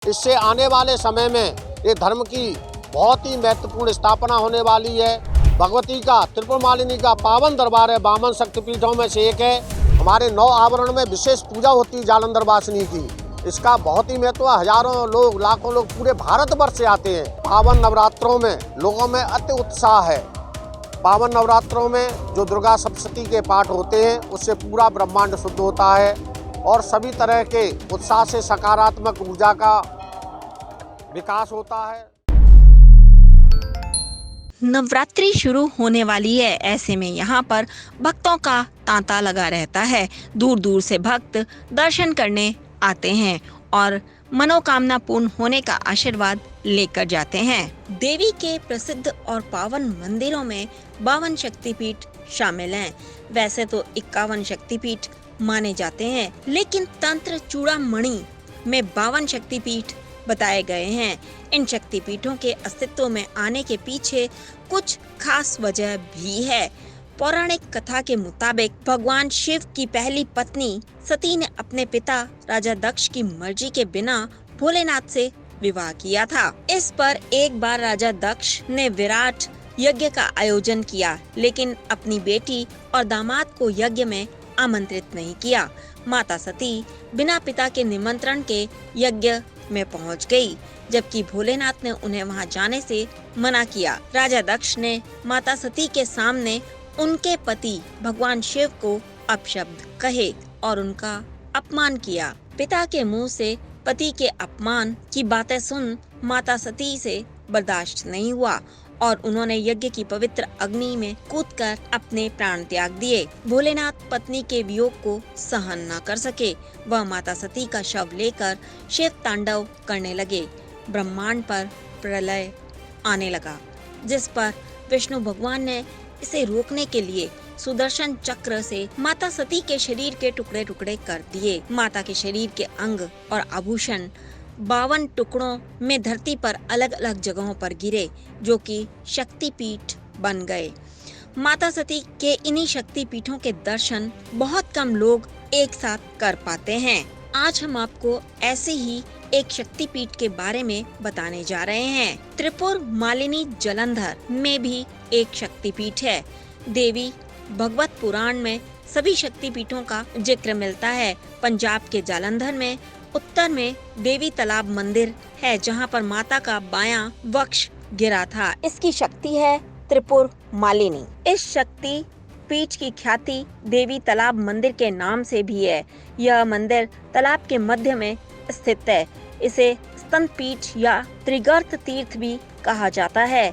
इससे आने वाले समय में ये धर्म की बहुत ही महत्वपूर्ण स्थापना होने वाली है। भगवती का त्रिपुर मालिनी का पावन दरबार है, बामन शक्तिपीठों में से एक है। हमारे 9 आवरण में विशेष पूजा होती है जालंधर वासिनी की। इसका बहुत ही महत्व, हजारों लोग, लाखों लोग पूरे भारतवर्ष से आते हैं। पावन नवरात्रों में लोगों में अति उत्साह है। पावन नवरात्रों में जो दुर्गा सप्तशती के पाठ होते हैं उससे पूरा ब्रह्मांड शुद्ध होता है और सभी तरह के उत्साह से सकारात्मक ऊर्जा का विकास होता है। नवरात्रि शुरू होने वाली है, ऐसे में यहाँ पर भक्तों का तांता लगा रहता है। दूर दूर से भक्त दर्शन करने आते हैं और मनोकामना पूर्ण होने का आशीर्वाद लेकर जाते हैं। देवी के प्रसिद्ध और पावन मंदिरों में 52 शक्तिपीठ शामिल हैं। वैसे तो 51 शक्तिपीठ माने जाते हैं, लेकिन तंत्र चूड़ामणि में 52 शक्तिपीठ बताए गए हैं। इन शक्तिपीठों के अस्तित्व में आने के पीछे कुछ खास वजह भी है। पौराणिक कथा के मुताबिक भगवान शिव की पहली पत्नी सती ने अपने पिता राजा दक्ष की मर्जी के बिना भोलेनाथ से विवाह किया था। इस पर एक बार राजा दक्ष ने विराट यज्ञ का आयोजन किया, लेकिन अपनी बेटी और दामाद को यज्ञ में आमंत्रित नहीं किया। माता सती बिना पिता के निमंत्रण के यज्ञ में पहुंच गई, जबकि भोलेनाथ ने उन्हें वहां जाने से मना किया। राजा दक्ष ने माता सती के सामने उनके पति भगवान शिव को अपशब्द कहे और उनका अपमान किया। पिता के मुंह से पति के अपमान की बातें सुन माता सती से बर्दाश्त नहीं हुआ और उन्होंने यज्ञ की पवित्र अग्नि में कूदकर अपने प्राण त्याग दिए। भोलेनाथ पत्नी के वियोग को सहन न कर सके। वह माता सती का शव लेकर शिव तांडव करने लगे। ब्रह्मांड पर प्रलय आने लगा, जिस पर विष्णु भगवान ने इसे रोकने के लिए सुदर्शन चक्र से माता सती के शरीर के टुकड़े टुकड़े कर दिए। माता के शरीर के अंग और आभूषण 52 टुकड़ों में धरती पर अलग अलग जगहों पर गिरे, जो कि शक्तिपीठ बन गए। माता सती के इन्हीं शक्तिपीठों के दर्शन बहुत कम लोग एक साथ कर पाते हैं। आज हम आपको ऐसे ही एक शक्तिपीठ के बारे में बताने जा रहे हैं। त्रिपुर मालिनी जालंधर में भी एक शक्तिपीठ है। देवी भगवत पुराण में सभी शक्तिपीठों का जिक्र मिलता है। पंजाब के जालंधर में उत्तर में देवी तालाब मंदिर है, जहां पर माता का बायां वक्ष गिरा था। इसकी शक्ति है त्रिपुर मालिनी। इस शक्ति पीठ की ख्याति देवी तालाब मंदिर के नाम से भी है। यह मंदिर तालाब के मध्य में स्थित है। इसे स्तन पीठ या त्रिगर्त तीर्थ भी कहा जाता है।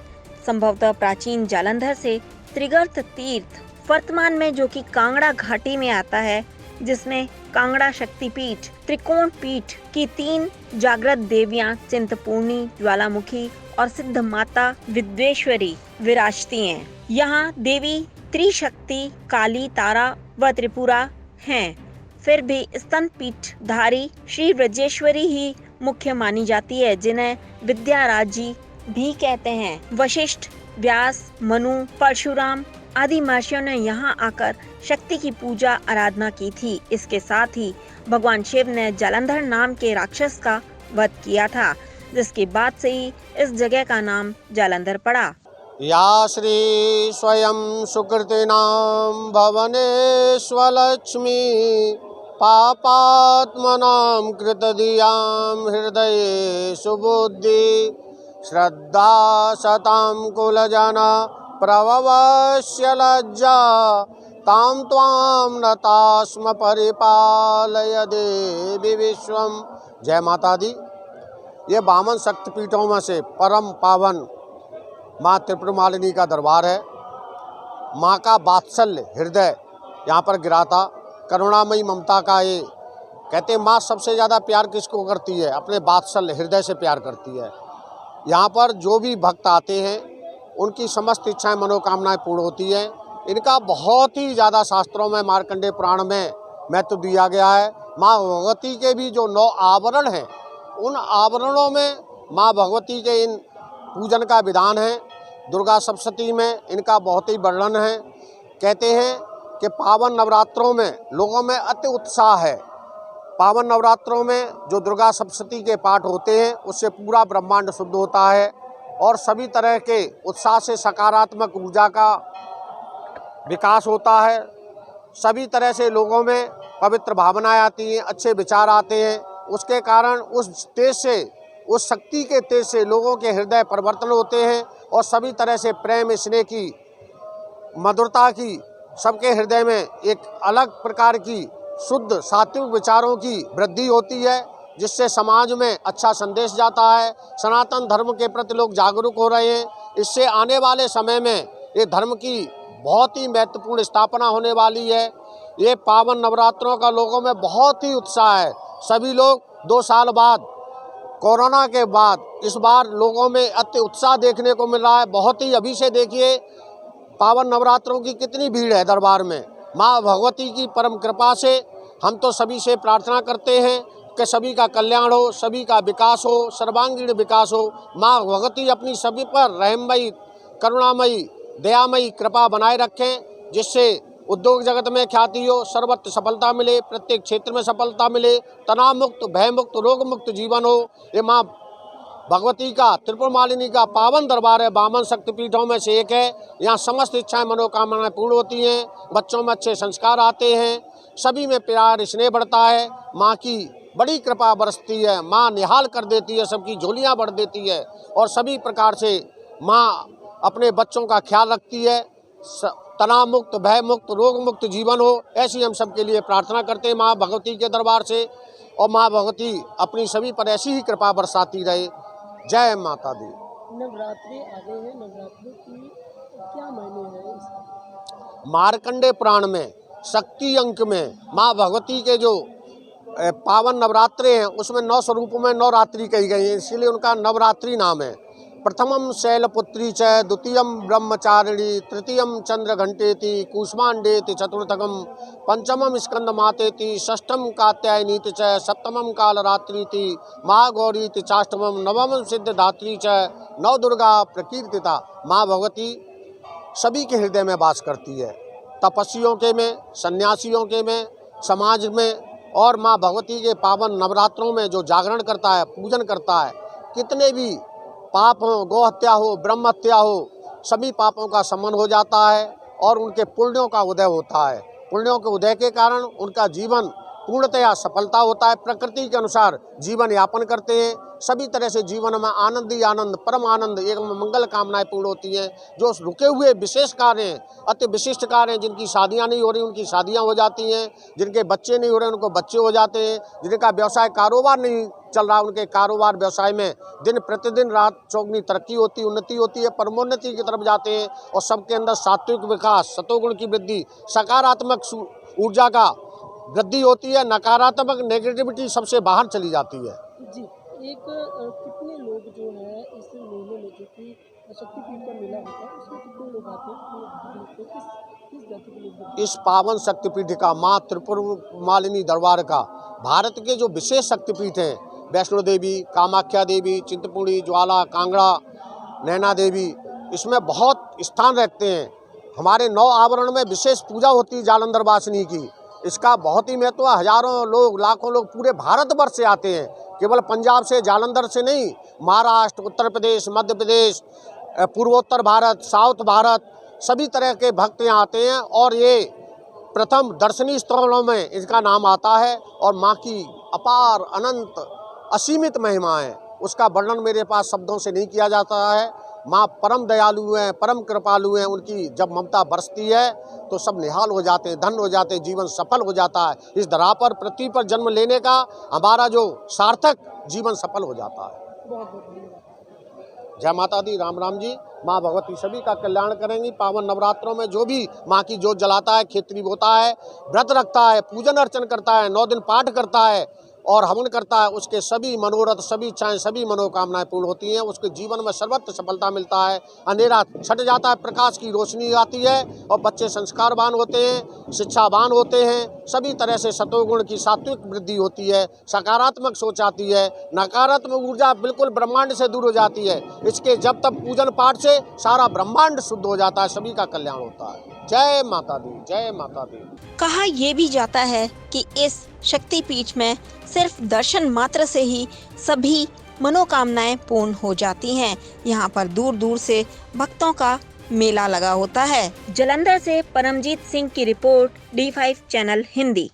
संभवतः प्राचीन जालंधर से त्रिगर्त तीर्थ वर्तमान में, जो कि कांगड़ा घाटी में आता है, जिसमें कांगड़ा शक्तिपीठ, त्रिकोण पीठ की 3 जागृत देवियां चिंतपूर्णी, ज्वालामुखी और सिद्ध माता विद्वेश्वरी विराजती हैं। यहाँ देवी त्रिशक्ति, काली, तारा व त्रिपुरा हैं। फिर भी स्तन पीठधारी श्री ब्रजेश्वरी ही मुख्य मानी जाती है, जिन्हें विद्याराजी भी कहते हैं। वशिष्ठ, व्यास, मनु, परशुराम आदि महर्षियों ने यहाँ आकर शक्ति की पूजा आराधना की थी। इसके साथ ही भगवान शिव ने जालंधर नाम के राक्षस का वध किया था, जिसके बाद से ही इस जगह का नाम जालंधर पड़ा। या श्री स्वयं सुकृतिनां भवनेश्वलक्ष्मी पापात्मनां कृतधियां हृदये सुबुद्धि श्रद्धा सतां कुलजना प्रभवस्य लज्जा तां त्वां नतास्म परिपालय देवी विश्वम। जय माता दी। ये 52 शक्तिपीठों में से परम पावन माँ त्रिपुर मालिनी का दरबार है। माँ का वात्सल्य हृदय यहाँ पर गिरा था। करुणामयी ममता का ये कहते हैं, माँ सबसे ज़्यादा प्यार किसको करती है? अपने वात्सल्य हृदय से प्यार करती है। यहाँ पर जो भी भक्त आते हैं उनकी समस्त इच्छाएं, मनोकामनाएं पूर्ण होती हैं। इनका बहुत ही ज़्यादा शास्त्रों में, मार्कंडेय पुराण में महत्व दिया गया है। माँ भगवती के भी जो 9 आवरण हैं, उन आवरणों में माँ भगवती के इन पूजन का विधान है। दुर्गा सप्तशती में इनका बहुत ही वर्णन है। कहते हैं कि पावन नवरात्रों में लोगों में अति उत्साह है। पावन नवरात्रों में जो दुर्गा सप्तशती के पाठ होते हैं उससे पूरा ब्रह्मांड शुद्ध होता है और सभी तरह के उत्साह से सकारात्मक ऊर्जा का विकास होता है। सभी तरह से लोगों में पवित्र भावनाएं आती हैं, अच्छे विचार आते हैं। उसके कारण उस तेज से, उस शक्ति के तेज से लोगों के हृदय परिवर्तन होते हैं और सभी तरह से प्रेम, स्नेह की, मधुरता की, सबके हृदय में एक अलग प्रकार की शुद्ध सात्विक विचारों की वृद्धि होती है, जिससे समाज में अच्छा संदेश जाता है। सनातन धर्म के प्रति लोग जागरूक हो रहे हैं। इससे आने वाले समय में ये धर्म की बहुत ही महत्वपूर्ण स्थापना होने वाली है। ये पावन नवरात्रों का लोगों में बहुत ही उत्साह है। सभी लोग 2 साल बाद, कोरोना के बाद, इस बार लोगों में अति उत्साह देखने को मिल रहा है। बहुत ही, अभी से देखिए पावन नवरात्रों की कितनी भीड़ है दरबार में। माँ भगवती की परम कृपा से हम तो सभी से प्रार्थना करते हैं कि सभी का कल्याण हो, सभी का विकास हो, सर्वांगीण विकास हो। माँ भगवती अपनी सभी पर रहममयी, करुणामयी, दयामयी कृपा बनाए रखें, जिससे उद्योग जगत में ख्याति हो, सर्वत्र सफलता मिले, प्रत्येक क्षेत्र में सफलता मिले, तनाव मुक्त, भय मुक्त, रोग मुक्त जीवन हो। ये माँ भगवती का, त्रिपुर मालिनी का पावन दरबार है। 52 शक्तिपीठों में से एक है। यहाँ समस्त इच्छाएं, मनोकामनाएं पूर्ण होती हैं। बच्चों में अच्छे संस्कार आते हैं। सभी में प्यार, स्नेह बढ़ता है। माँ की बड़ी कृपा बरसती है। माँ निहाल कर देती है, सबकी झोलियाँ भर देती है और सभी प्रकार से माँ अपने बच्चों का ख्याल रखती है। तनाव मुक्त, भय मुक्त, रोग मुक्त जीवन हो, ऐसी हम सबके लिए प्रार्थना करते हैं माँ भगवती के दरबार से। और माँ भगवती अपनी सभी पर ऐसी ही कृपा बरसाती रहे। जय माता दी। नवरात्रि आ गए हैं, नवरात्रि की क्या मायने हैं इसका? मार्कंडेय पुराण में शक्ति अंक में माँ भगवती के जो पावन नवरात्रे हैं उसमें 9 स्वरूपों में 9 रात्रि कही गई है, इसीलिए उनका नवरात्रि नाम है। प्रथमम शैलपुत्री च, द्वितीयम ब्रह्मचारिणी, तृतीयम चंद्रघंटेति, कूष्मांडेति, चतुर्थकम पंचमम स्कंदमातेति, षष्ठम कात्यायनीति च, सप्तमम कालरात्रीति, महागौरीति चाष्टमम, नवमम सिद्धधात्री च, नव दुर्गा प्रकीर्तिता। माँ भगवती सभी के हृदय में वास करती है, तपस्वियों के में, सन्यासियों के में, समाज में। और माँ भगवती के पावन नवरात्रों में जो जागरण करता है, पूजन करता है, कितने भी पाप हो, गौ हत्या हो, ब्रह्म हत्या हो, सभी पापों का शमन हो जाता है और उनके पुण्यों का उदय होता है। पुण्यों के उदय के कारण उनका जीवन पूर्णतया सफलता होता है। प्रकृति के अनुसार जीवन यापन करते हैं। सभी तरह से जीवन में आनंद ही आनंद, परम आनंद, एक मंगल कामनाएं पूर्ण होती हैं। जो रुके हुए विशेष कार्य हैं, अति विशिष्ट कार्य हैं, जिनकी शादियां नहीं हो रही उनकी शादियां हो जाती हैं, जिनके बच्चे नहीं हो रहे उनको बच्चे हो जाते हैं, जिनका व्यवसाय कारोबार नहीं चल रहा उनके कारोबार व्यवसाय में दिन प्रतिदिन रात चौगुनी तरक्की होती, उन्नति होती है, परमोन्नति की तरफ जाते हैं। और सबके अंदर सात्विक विकास, सतोगुण की वृद्धि, सकारात्मक ऊर्जा का वृद्धि होती है। नकारात्मक नेगेटिविटी सबसे बाहर चली जाती है। जी, एक कितने लोग जो है इस मेले में, जो कि शक्तिपीठ का मेला होता है, उसमें कितने लोग आते हैं? किस जाति के लोग? इस पावन शक्तिपीठ का, माँ त्रिपुर मालिनी दरबार का, भारत के जो विशेष शक्तिपीठ हैं, वैष्णो देवी, कामाख्या देवी, चिंतपूर्णी, ज्वाला, कांगड़ा, नैना देवी, इसमें बहुत स्थान रखते हैं। हमारे 9 आवरण में विशेष पूजा होती है जालंधर वासिनी की। इसका बहुत ही महत्व, हजारों लोग, लाखों लोग पूरे भारतवर्ष से आते हैं, केवल पंजाब से, जालंधर से नहीं, महाराष्ट्र, उत्तर प्रदेश, मध्य प्रदेश, पूर्वोत्तर भारत, साउथ भारत, सभी तरह के भक्त यहाँ आते हैं। और ये प्रथम दर्शनीय स्थलों में इसका नाम आता है। और माँ की अपार, अनंत, असीमित महिमा है, उसका वर्णन मेरे पास शब्दों से नहीं किया जाता है। माँ परम दयालु हैं, परम कृपालु हैं। उनकी जब ममता बरसती है तो सब निहाल हो जाते हैं, धन हो जाते हैं, जीवन सफल हो जाता है। इस धरा पर, पृथ्वी पर जन्म लेने का हमारा जो सार्थक जीवन सफल हो जाता है। बहुत बहुत धन्यवाद। जय माता दी, राम राम जी। माँ भगवती सभी का कल्याण करेंगी। पावन नवरात्रों में जो भी माँ की जोत जलाता है, खेतरी बोता है, व्रत रखता है, पूजन अर्चन करता है, 9 दिन पाठ करता है और हवन करता है उसके सभी मनोरथ, सभी इच्छाएं, सभी मनोकामनाएं पूर्ण होती हैं। उसके जीवन में सर्वत्र सफलता मिलता है, अंधेरा छट जाता है, प्रकाश की रोशनी आती है और बच्चे संस्कारवान होते हैं, शिक्षावान होते हैं। सभी तरह से सतोगुण की सात्विक वृद्धि होती है, सकारात्मक सोच आती है, नकारात्मक ऊर्जा बिल्कुल ब्रह्मांड से दूर हो जाती है। इसके जब तब पूजन पाठ से सारा ब्रह्मांड शुद्ध हो जाता है, सभी का कल्याण होता है। जय माता दी, जय माता दी। कहा ये भी जाता है कि इस शक्तिपीठ में सिर्फ दर्शन मात्र से ही सभी मनोकामनाएं पूर्ण हो जाती हैं। यहाँ पर दूर दूर से भक्तों का मेला लगा होता है। जालंधर से परमजीत सिंह की रिपोर्ट, D5 चैनल हिंदी।